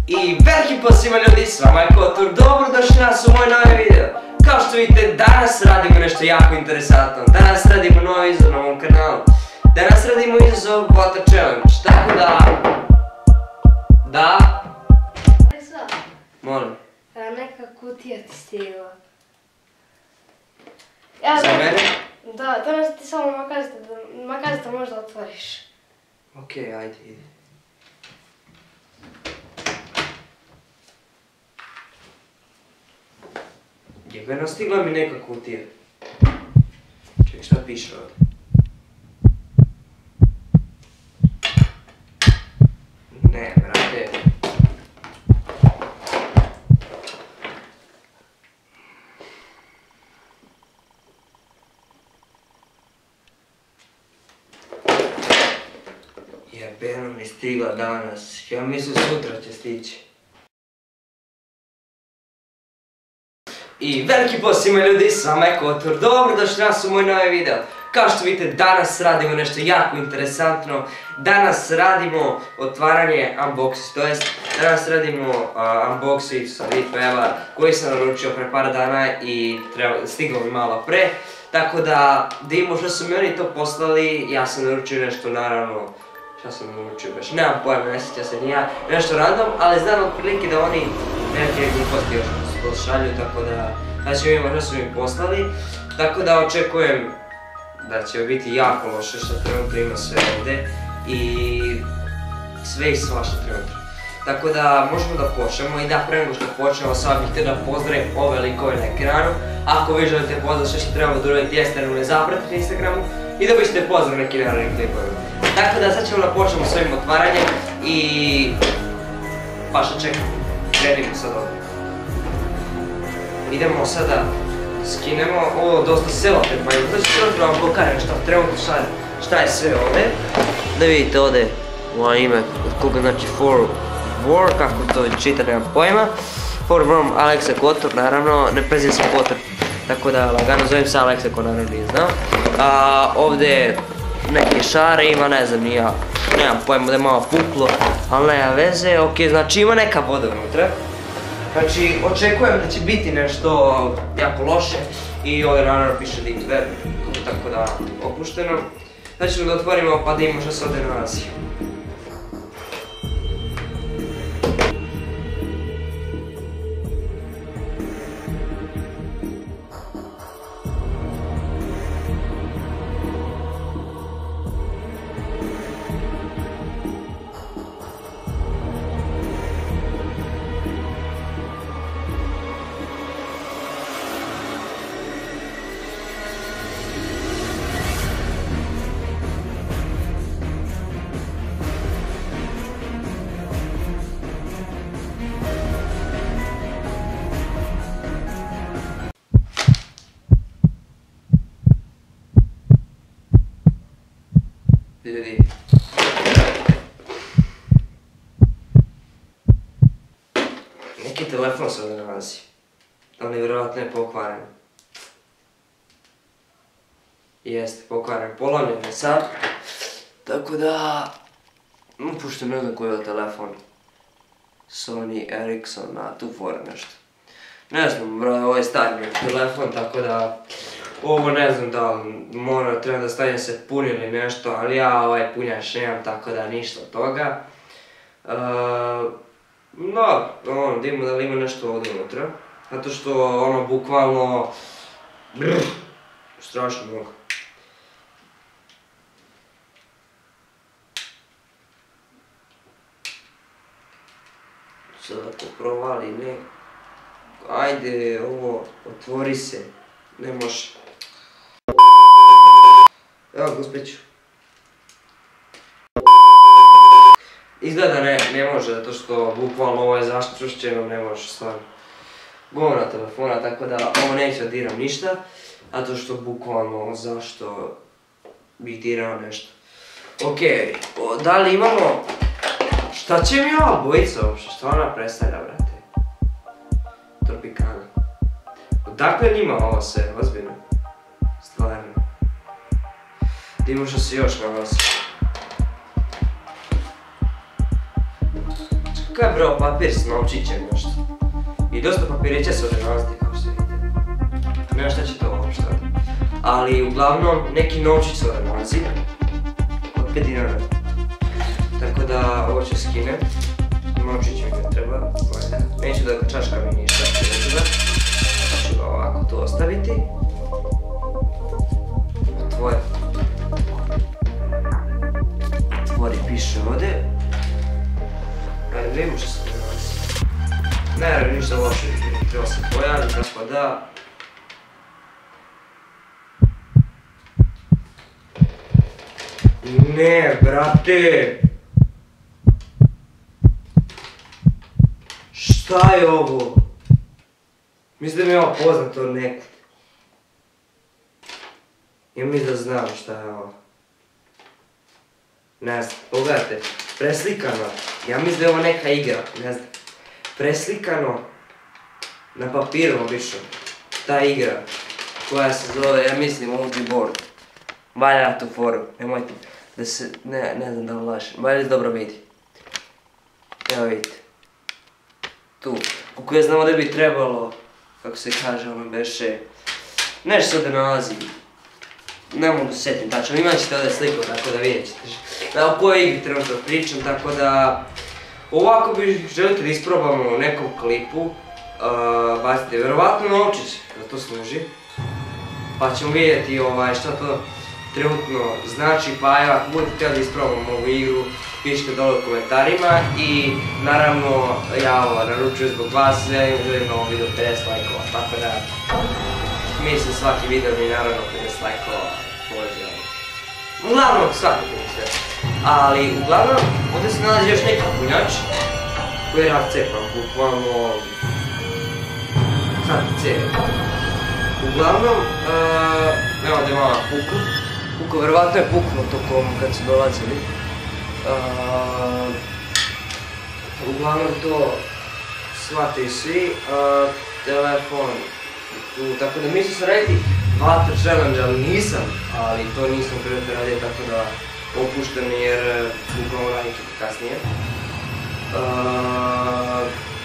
I veliki pozdrav svima ljudi, s vama je Kotur, dobrodošli nas u moj novi video. Kao što vidite, danas radimo nešto jako interesantno. Danas radimo novi izazov na ovom kanalu. Danas radimo izazov Water Challenge, tako da... Da? Molim. Neka kutija ti stigla. Za mene? Da, danas ti samo makazite možda otvoriš. Okej, ajde, ide. Jebeno, stigla mi neka kutija. Čekaj, šta piše ovdje? Ne, brate. Jebeno mi stigla danas. Ja mislim sutra će stići. I veliki pozdrav svima ljudi, s vama je Kotur, dobrodošli nas u moj novi video. Kao što vidite, danas radimo nešto jako interesantno. Danas radimo otvaranje unboxing, to jest danas radimo unboxing sa Litvaeva koji sam naručio pre par dana i stiglo mi malo pre. Tako da vidimo što su mi oni to poslali, ja sam naručio nešto naravno. Šta sam naručio baš, nemam pojma, ne sjeća se ni ja, nešto random, ali znam otprilike da oni neke gluposti još šalju, tako da znači vidimo što su mi poslali, tako da očekujem da će biti jako loše što trenutno ima sve ovdje i sve i svašta trenutno. Tako da možemo da počnemo i da pre nego što počnemo sad bih htio da pozdravim ove likove na ekranu. Ako vi želite pozdrav što trebamo da uraditi jeste da me zapratite na Instagramu i da biste pozdrav neki naravnim klipovima. Tako da sad ćemo da počnemo s ovim otvaranjem i pa što čekamo, krenimo sad ovdje. Idemo sada, skinemo, ovo dosta selotep, pa to će se vam pokažem trenutno šta je sve ovdje. Da vidite ovdje moje ime, od koga znači For War, kako to čita, nemam pojma. For War, Aleksa Kotur, naravno, ne prezim se Kotur, tako da lagano zovem se Aleksa ko naravno nije znao. Ovdje neke šare ima, ne znam ni ja, nemam pojma da je malo puklo, ali nema veze, ok, znači ima neka voda unutra. Znači, očekujem da će biti nešto jako loše i ovdje naravno piše Litvaev, tako da opušteno. Sad ćemo da otvorimo pa da imamo što se ovdje nalazi. Ljudi. Neki telefon se ovdje nalazi, ali vjerojatno je pokvaren. Jeste, pokvaren, polomljen je sad. Tako da... Pošto ne znam koji je telefon. Sony Ericsson, tu fora nešto. Ne znam, bro, ovo je stari telefon, tako da... Ovo ne znam da li treba da stavim se puni ili nešto, ali ja ovaj punjač nemam, tako da ništa od toga. No, da vidimo da li ima nešto ovdje unutra. Zato što ono bukvalno... strašno mnogo. Sad ako provali ne... Ajde, ovo, otvori se. Ne može. Evo, gospeću. Izgleda ne može, zato što bukvalno ovo je zaščušćeno, ne može stvarno. Govna telefona, tako da ovo neće da diram ništa. Zato što bukvalno zašto bih dirao nešto. Okej, da li imamo... Šta će mi ova bojica uopšte? Što ona predstavlja, brate? Tropikana. Odakle njima ovo sve, ozbiljno? Stvarno. Da imamo što se još nalazi. Kaj brao papir s novčićem nešto. I dosta papirića se ovdje nalazi, kao što vidite. Nema šta će to uopšte. Ali uglavnom neki novčić se ovdje nalazi. Od 5 dinara. Tako da ovo ću skinem. Novčić mi ne treba. Neću da ga čaška mi ništa. Pa ću ga ovako tu ostaviti. Otvori. Otvori, piše ovdje. Ajde vidimo što se to nalazi. Ne radim ništa loše, treba se pojaviti, tako da... Ne, brate! Šta je ovo? Mislim da mi je ovo poznato od nekud. Ja mislim da znam šta je ovo. Ne znam, pogledajte, preslikano. Ja mislim da je ovo neka igra, ne znam. Preslikano na papiru obično. Ta igra koja se zove, ja mislim, Monkey Board. Valja tu foru, nemojte da se, ne znam da vam lažem, valja se dobro vidi. Evo vidite. Tu, kako ja znam ovdje bi trebalo, kako se kaže, ono beše, nešto se ovdje nalazi. Ne mogu se sjetim tačno, imat ćete ovdje sliku, tako da vidjet ćete. O kojoj igri trenutno pričam, tako da... Ovako bi želite da isprobamo u nekom klipu, bacite vjerovatno novčić da to služi. Pa ćemo vidjeti šta to trenutno znači, pa evo ako budete htjeli da isprobamo ovu igru, pišite dole u komentarima i naravno ja naručujem zbog vas, želim na ovom videu 50 lajkova, tako da mislim svaki video mi naravno 50 lajkova može. Uglavnom svakako mi sve. Ali uglavnom ovdje se nalazi još neki punjač koji je rascepan, bukvalno sad cijeli. Uglavnom, evo ovdje je mala puku, vjerovatno je puknuo tokom kad su dolazili. Uglavnom to shvataju svi, telefon tu, tako da mislim sam raditi Water Challenge, ali nisam, ali to nisam trenutno radio, tako da opuštam jer bukvalno radim to kasnije.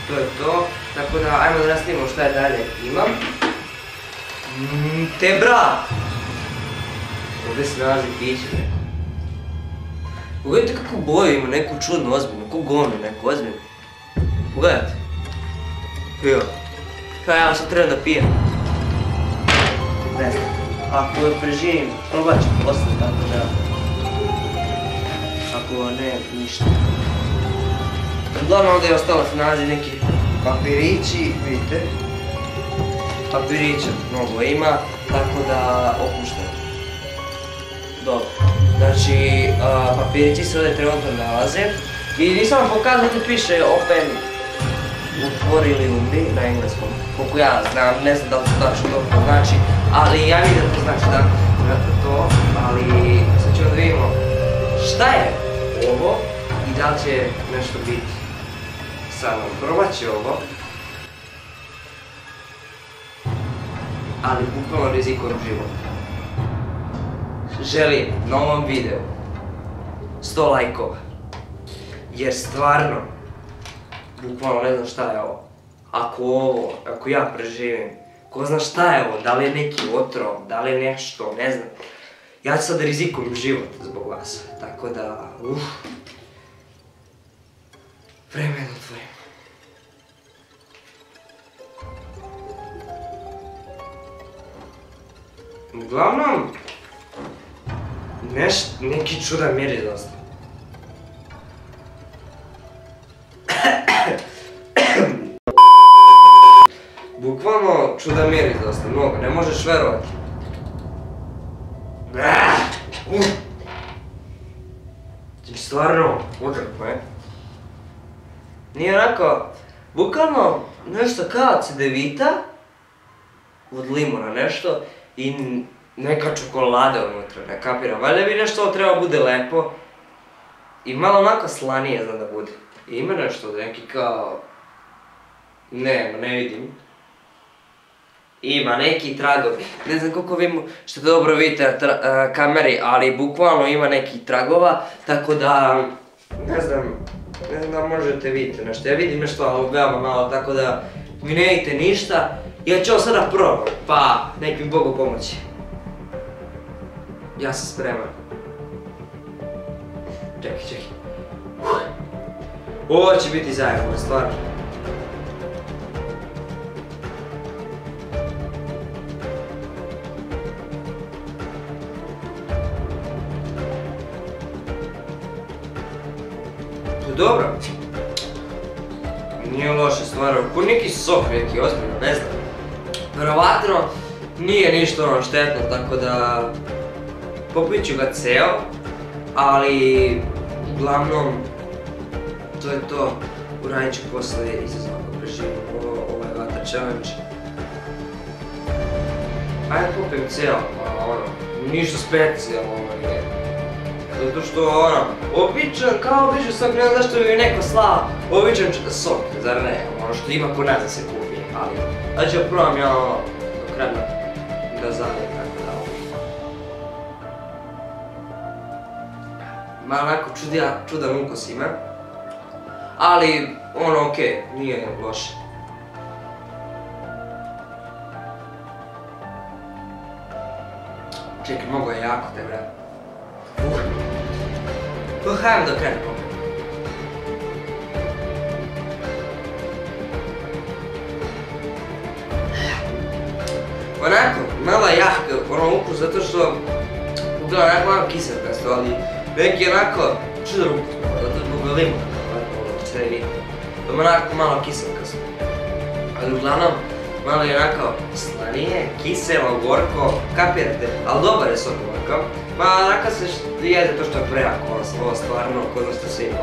To je to, tako da ajmo da nastavimo šta je dalje imam. Tebra! Ovdje se nalazi piće neko. Pogledajte kakvu boju ima, neku čudnu, ozbiljnu, kakvu gonu neku, ozbiljnu. Pogledajte. Evo. Kaj ja sad trebam da pijem. Ne znam. Ako je preživim, probat ću poslije, tako da... Ako ne, ništa. Uglavnom ovdje je ostalo se nalazi neki papirići, vidite. Papirića mnogo ima, tako da opuštam. Dobro. Znači, papirići se ovdje trenutno nalaze. I nisam vam pokazao da piše open, otvori ili umri na engleskom. Koliko ja znam, ne znam da li to tačno dobro znači, ali ja vidim da to znači da to, ali sad ćemo da vidimo šta je ovo i da li će nešto biti sa mnom. Probat će ovo. Ali bukvalno rizikujem život. Želim na ovom videu 100 lajkova. Jer stvarno, bukvalno ne znam šta je ovo. Ako ja preživim, ko zna šta je ovo, da li je neki otrov, da li je nešto, ne znam. Ja ću sad rizikujem život zbog vas, tako da, vreme je da otvorim. Uglavnom, neki čudan miris dosta. Bukvalno čudan miris dosta, mnogo, ne možeš verovati. Stvarno, odvrtno je. Nije onako, bukvalno nešto kao cedevita od limuna nešto i neka čokolada unutra, ne kapiram. Valjda bi nešto ovo treba bude lepo i malo onako slanije znam da bude. I ima nešto, neki kao... ne vidim. Ima neki tragovi, ne znam koliko vi što dobro vidite na kameri, ali bukvalno ima nekih tragova, tako da, ne znam, Ne znam da možete vidjeti nešto, ja vidim nešto ali veoma malo, tako da mi ne vidite ništa. Ja ću ovo sada probam, pa nek mi Bogu pomoći. Ja sam spreman. Čekaj. Ovo će biti zajebano, stvarno. Dobro. Nije loše stvarno, ko neki sok neki, ozbiljno, ne znam. Verovatno nije ništa ono štetno, tako da popit ću ga ceo, ali uglavnom to je to. Uradit ću poslije izazov ako preživim ovaj Vata Challenge. Ajde popim ceo, ono, ništa specijalno nije. Zato što ono, običan, kao običan sok, ne znam zašto bi mi neko slao običan sok, zar ne, ono što ima ko nas da se kupi, ali da ću probam ja ono, dok krenu da zalijem, tako da ovo. Malo onako čudan ukus ima, ali ono okej, nije loše. Čekaj, mogu je jako te vrati. Hajmo da krenemo. Onako, malo je jak ono ukus zato što uglavnom onako malo kiselkasto, ali neki onako čudan ukus, zato zbog limuna, ovako sve vidi. To je onako malo kiselkasto. Ali uglavnom malo je onako slanije, kiselo, gorko, kapirate, ali dobar je sok ovako. Ma onako se jede to što je prejako, ovo stvarno, kod ono što se ima.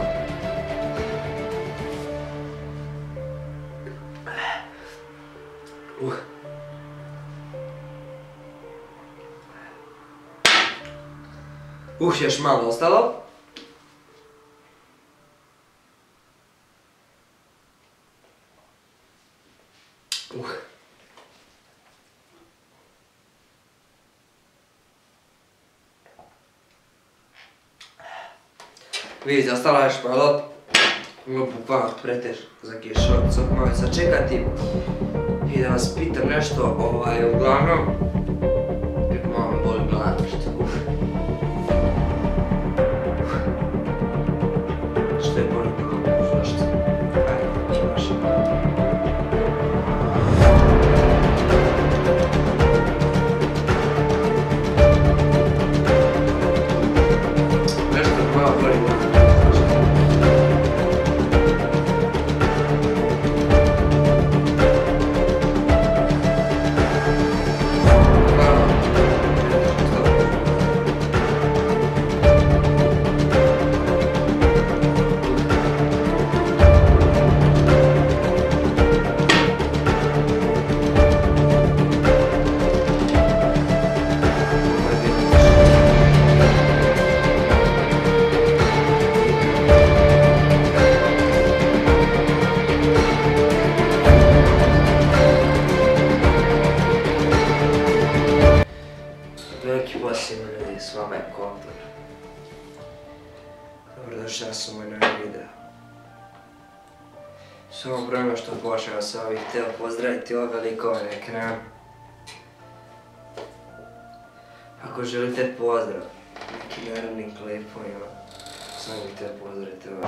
Još malo ostalo. Vidite, ostalo još malo. Bukvalno preteško za kišovnicu, sok malo sačekati. I da vas pitam nešto, uglavnom, kako malo me boli glava nešto. Što je boli glava, zašto? Ajde, će baš. Nešto malo boli glava. Veliki pozdrav ljudi, s vama je Kontor. Dobrodošli na moj novi video. Samo prema što počnem sa ovih htio pozdraviti ove likove na ekranu. Ako želite pozdrav nekim narodnim klipovima, samo bih htio pozdraviti ove.